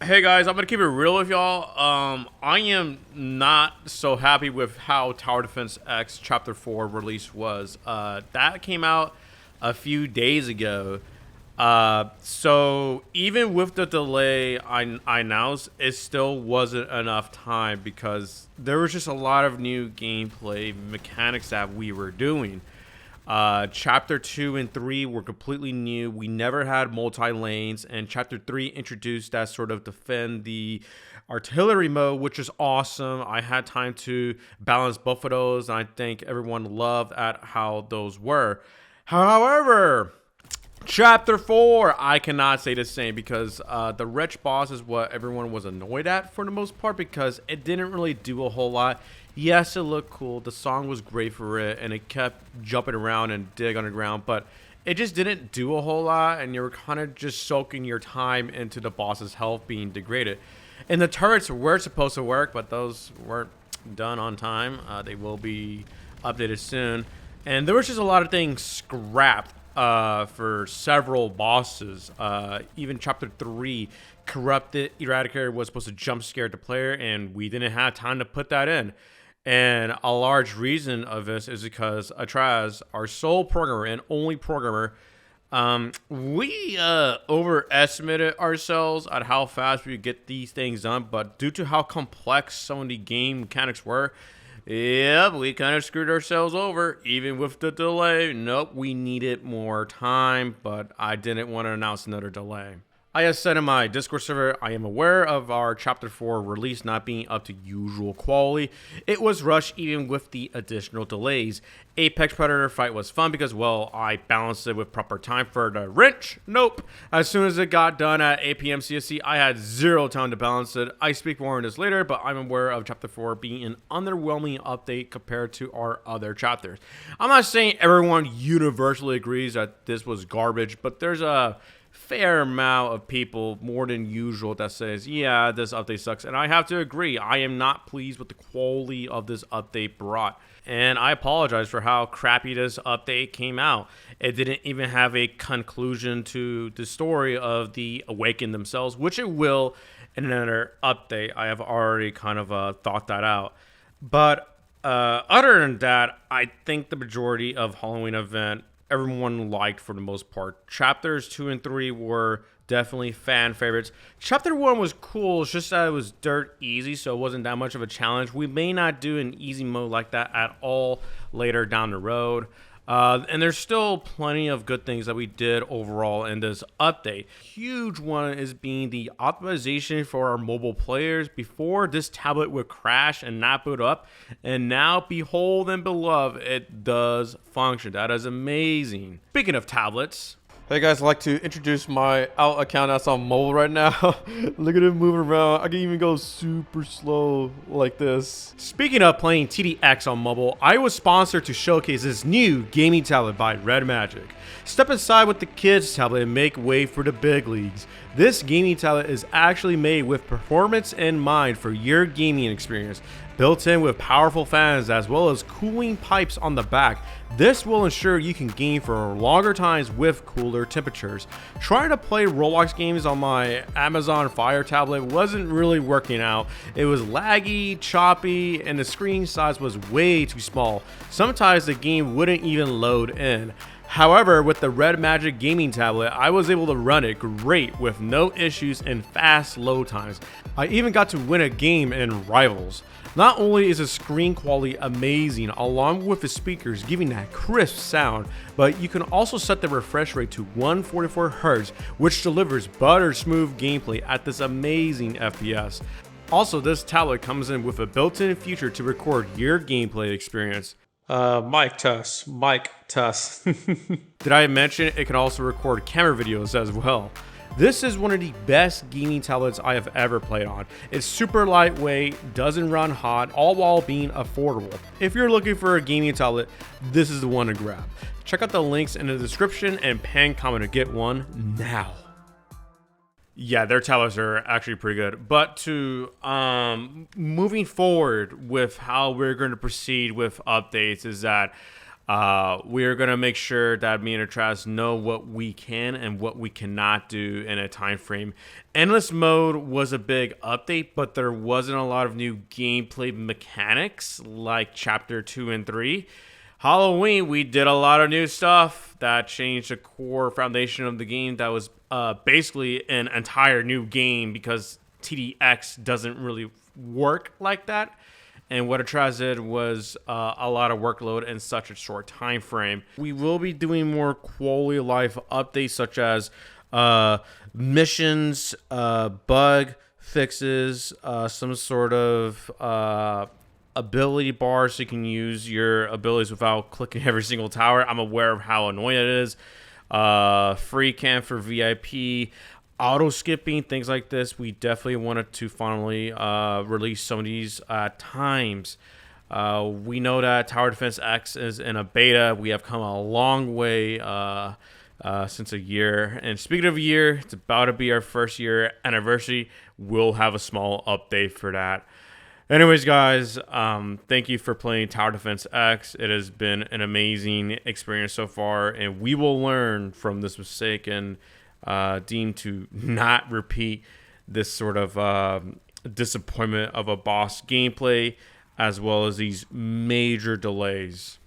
Hey guys, I'm gonna keep it real with y'all. I am not so happy with how Tower Defense X Chapter 4 release was. That came out a few days ago. So even with the delay I announced, it still wasn't enough time because there was just a lot of new gameplay mechanics that we were doing. Chapter 2 and 3 were completely new. We never had multi-lanes, and Chapter 3 introduced that sort of defend the artillery mode, which is awesome. I had time to balance both of those, and I think everyone loved at how those were. However, Chapter 4, I cannot say the same because the wretch boss is what everyone was annoyed at for the most part because it didn't really do a whole lot. Yes, it looked cool. The song was great for it, and it kept jumping around and dig underground, but it just didn't do a whole lot, and you were kind of just soaking your time into the boss's health being degraded. And the turrets were supposed to work, but those weren't done on time. They will be updated soon. And there was just a lot of things scrapped for several bosses. Even Chapter 3, Corrupted Eradicator was supposed to jump scare the player, and we didn't have time to put that in. And a large reason of this is because Atraz, our sole programmer and only programmer, we overestimated ourselves at how fast we could get these things done. But due to how complex some of the game mechanics were, yep, we kind of screwed ourselves over, even with the delay. Nope, we needed more time, but I didn't want to announce another delay. I have said in my Discord server, I am aware of our Chapter 4 release not being up to usual quality. It was rushed even with the additional delays. Apex Predator fight was fun because, well, I balanced it with proper time for the wrench. Nope. As soon as it got done at 8 p.m. CST, I had zero time to balance it. I speak more on this later, but I'm aware of Chapter 4 being an underwhelming update compared to our other chapters. I'm not saying everyone universally agrees that this was garbage, but there's a fair amount of people, more than usual, that says, yeah, this update sucks. And I have to agree, I am not pleased with the quality of this update brought. And I apologize for how crappy this update came out. It didn't even have a conclusion to the story of the Awakened themselves, which it will in another update. I have already kind of thought that out. But other than that, I think the majority of Halloween event everyone liked for the most part. Chapters 2 and 3 were definitely fan favorites. Chapter 1 was cool, it's just that it was dirt easy, so it wasn't that much of a challenge. We may not do an easy mode like that at all later down the road. And there's still plenty of good things that we did overall in this update. Huge one is being the optimization for our mobile players. Before, this tablet would crash and not boot up, and now, behold and beloved, it does function. That is amazing. Speaking of tablets, hey guys, I'd like to introduce my out account that's on mobile right now. Look at it moving around. I can even go super slow like this. Speaking of playing TDX on mobile, I was sponsored to showcase this new gaming tablet by Red Magic. Step inside with the kids tablet and make way for the big leagues. This gaming tablet is actually made with performance in mind for your gaming experience. Built in with powerful fans as well as cooling pipes on the back, this will ensure you can game for longer times with cooler temperatures. Trying to play Roblox games on my Amazon Fire tablet wasn't really working out. It was laggy, choppy, and the screen size was way too small. Sometimes the game wouldn't even load in. However, with the Red Magic gaming tablet, I was able to run it great with no issues and fast load times. I even got to win a game in Rivals. Not only is the screen quality amazing along with the speakers giving that crisp sound, but you can also set the refresh rate to 144 Hz, which delivers butter smooth gameplay at this amazing FPS. Also, this tablet comes in with a built-in feature to record your gameplay experience. Mike Tuss. Did I mention it can also record camera videos as well? This is one of the best gaming tablets I have ever played on. It's super lightweight, doesn't run hot, all while being affordable. If you're looking for a gaming tablet, this is the one to grab. Check out the links in the description and pinned comment to get one now. Yeah, their tablets are actually pretty good. But to moving forward with how we're going to proceed with updates is that We are going to make sure that me and Atraz know what we can and what we cannot do in a time frame. Endless mode was a big update, but there wasn't a lot of new gameplay mechanics like chapter 2 and 3. Halloween, we did a lot of new stuff that changed the core foundation of the game. That was basically an entire new game because TDX doesn't really work like that. And what Atraz did was a lot of workload in such a short time frame. We will be doing more quality of life updates such as missions, bug fixes, some sort of ability bar so you can use your abilities without clicking every single tower. I'm aware of how annoying it is. Free camp for VIP. Auto skipping, things like this. We definitely wanted to finally release some of these times. We know that Tower Defense X is in a beta. We have come a long way since a year. And speaking of a year, it's about to be our first year anniversary. We'll have a small update for that. Anyways, guys, thank you for playing Tower Defense X. It has been an amazing experience so far, and we will learn from this mistake and deem to not repeat this sort of disappointment of a boss gameplay as well as these major delays.